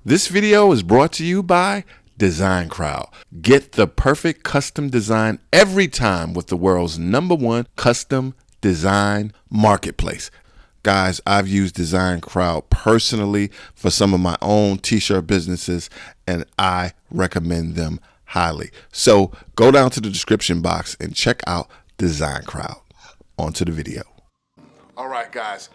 This video is brought to you by Design Crowd. Get the perfect custom design every time with the world's #1 custom design marketplace. Guys, I've used Design Crowd personally for some of my own t-shirt businesses, and I recommend them highly. So go down to the description box and check out Design Crowd. On to the video. All right, guys,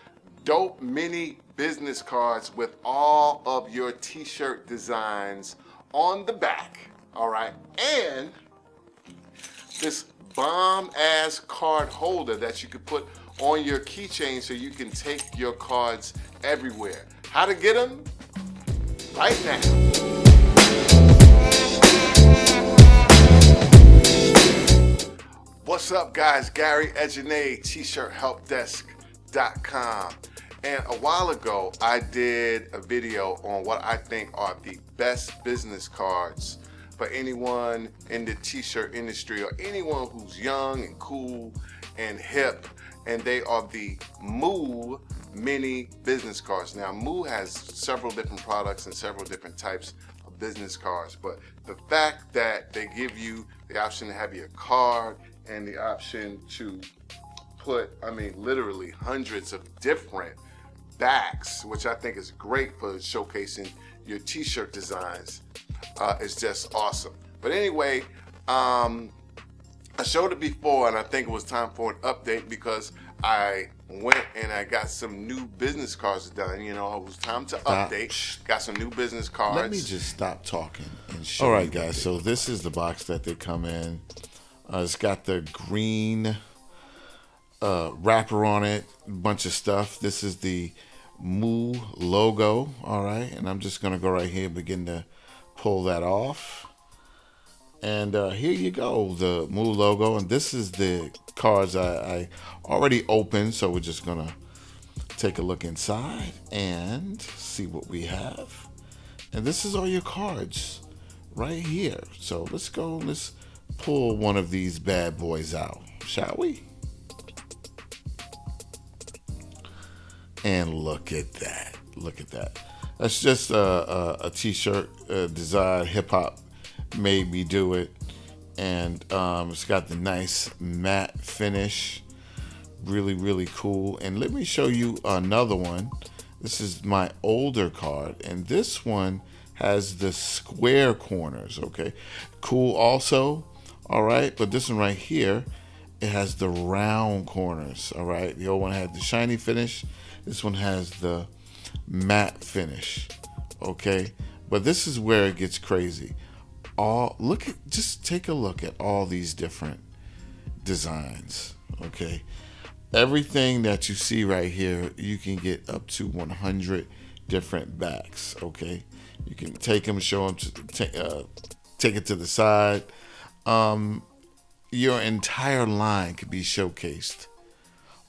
dope mini business cards with all of your t-shirt designs on the back. All right, and this bomb ass card holder that you could put on your keychain so you can take your cards everywhere. How to get them? Right now. What's up, guys? Gary Edgenay, t-shirthelpdesk.com. And a while ago, I did a video on what I think are the best business cards for anyone in the t-shirt industry or anyone who's young and cool and hip. And they are the Moo mini business cards. Now, Moo has several different products and several different types of business cards. But the fact that they give you the option to have your card and the option to put, literally hundreds of different backs, which I think is great for showcasing your t-shirt designs, is just awesome. But anyway, I showed it before, and I think it was time for an update because I went and I got some new business cards done. You know, it was time to update. Got some new business cards. Let me just stop talking and show you. All right, guys, so this is the box that they come in. It's got the green wrapper on it, a bunch of stuff. This is the Moo logo, all right? And I'm just going to go right here and begin to pull that off. And here you go, the Moo logo. And this is the cards I already opened, so we're just going to take a look inside and see what we have. And this is all your cards right here. So let's go, let's pull one of these bad boys out, shall we? And look at that. Look at that. That's just a t-shirt design. Hip hop made me do it. And it's got the nice matte finish. Really, really cool. And let me show you another one. This is my older card. And this one has the square corners. Okay. Cool also. All right. But this one right here, it has the round corners. All right. The old one had the shiny finish. This one has the matte finish, okay? But this is where it gets crazy. Just take a look at all these different designs, okay? Everything that you see right here, you can get up to 100 different backs, okay? You can take them, show them, take it to the side. Your entire line could be showcased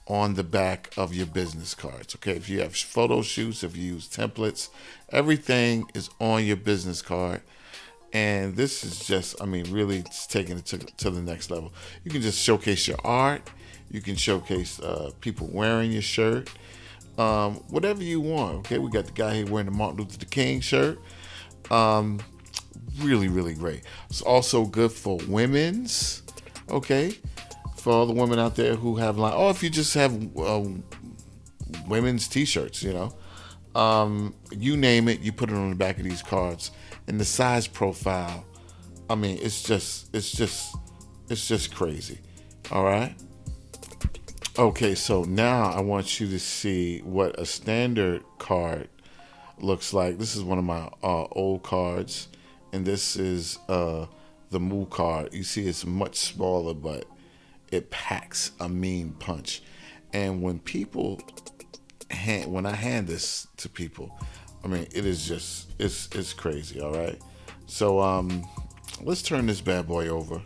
on the back of your business cards. Okay, if you have photo shoots, if you use templates, everything is on your business card. And this is just, really taking it to the next level. You can just showcase your art. You can showcase people wearing your shirt, whatever you want. Okay, we got the guy here wearing the Martin Luther King shirt. Really, really great. It's also good for women's, okay? For all the women out there who have if you just have women's t-shirts, you know, you name it, you put it on the back of these cards. And the size profile, it's just crazy. All right. Okay, so now I want you to see what a standard card looks like. This is one of my old cards, and this is the Moo card. You see, it's much smaller, but it packs a mean punch. And when I hand this to people, it is just, it's crazy, all right? So let's turn this bad boy over.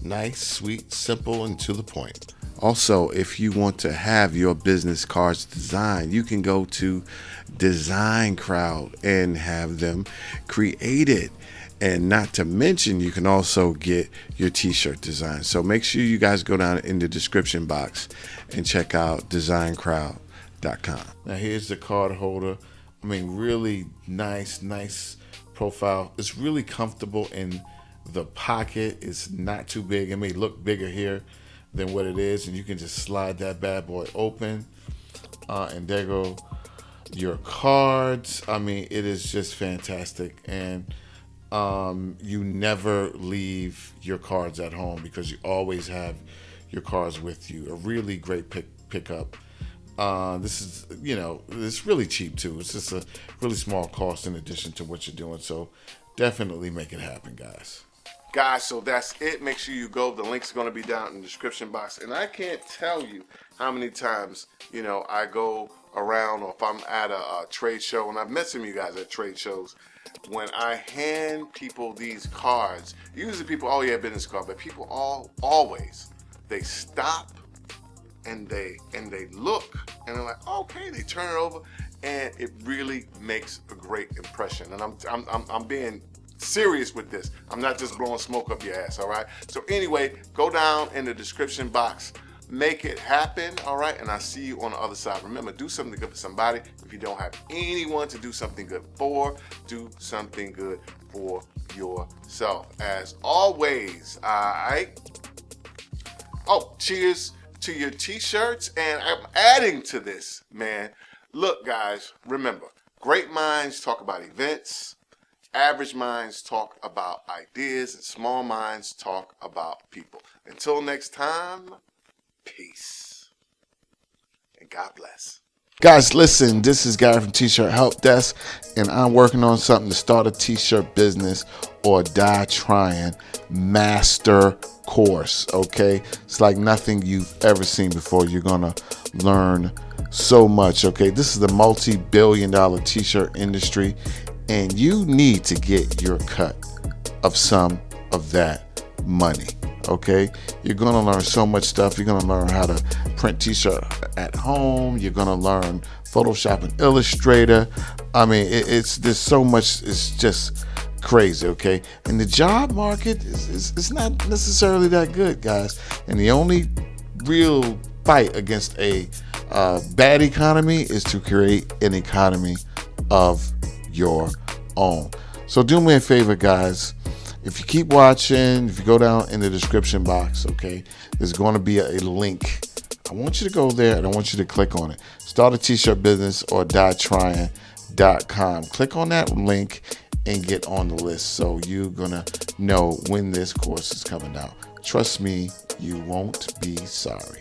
Nice, sweet, simple, and to the point. Also, if you want to have your business cards designed, you can go to Design Crowd and have them created. And not to mention, you can also get your t-shirt design. So make sure you guys go down in the description box and check out designcrowd.com. Now here's the card holder. I mean, really nice profile. It's really comfortable in the pocket. It's not too big. It may look bigger here than what it is, and you can just slide that bad boy open, and there go your cards. I mean, it is just fantastic, and you never leave your cards at home because you always have your cards with you. A really great pickup. This is, it's really cheap too. It's just a really small cost in addition to what you're doing. So definitely make it happen, guys. Guys, so that's it. Make sure you go. The link's going to be down in the description box. And I can't tell you how many times, I go around, or if I'm at a trade show, and I've met some of you guys at trade shows, when I hand people these cards, usually people, oh yeah, business card, but people always, they stop and they look and they're like, okay, they turn it over, and it really makes a great impression. And I'm being serious with this. I'm not just blowing smoke up your ass, all right? So anyway, go down in the description box, make it happen, all right? And I'll see you on the other side. Remember, do something good for somebody. If you don't have anyone to do something good for, do something good for yourself. As always, all right? Oh, cheers to your t-shirts. And I'm adding to this, man. Look, guys, remember, great minds talk about events. Average minds talk about ideas, and small minds talk about people. Until next time, peace. And God bless. Guys, listen, this is Gary from T-Shirt Help Desk, and I'm working on something to start a t-shirt business or die trying master course, okay? It's like nothing you've ever seen before. You're going to learn so much, okay? This is the multi-billion-dollar t-shirt industry, and you need to get your cut of some of that money, okay? You're going to learn so much stuff. You're going to learn how to print t-shirt at home. You're going to learn Photoshop and Illustrator. I mean, there's so much. It's just crazy, okay? And the job market is not necessarily that good, guys. And the only real fight against a bad economy is to create an economy of your own. So do me a favor, guys. If you keep watching, if you go down in the description box, okay, there's going to be a link. I want you to go there and I want you to click on it. Start a t-shirt business or dietrying.com. Click on that link and get on the list so you're going to know when this course is coming out. Trust me, you won't be sorry.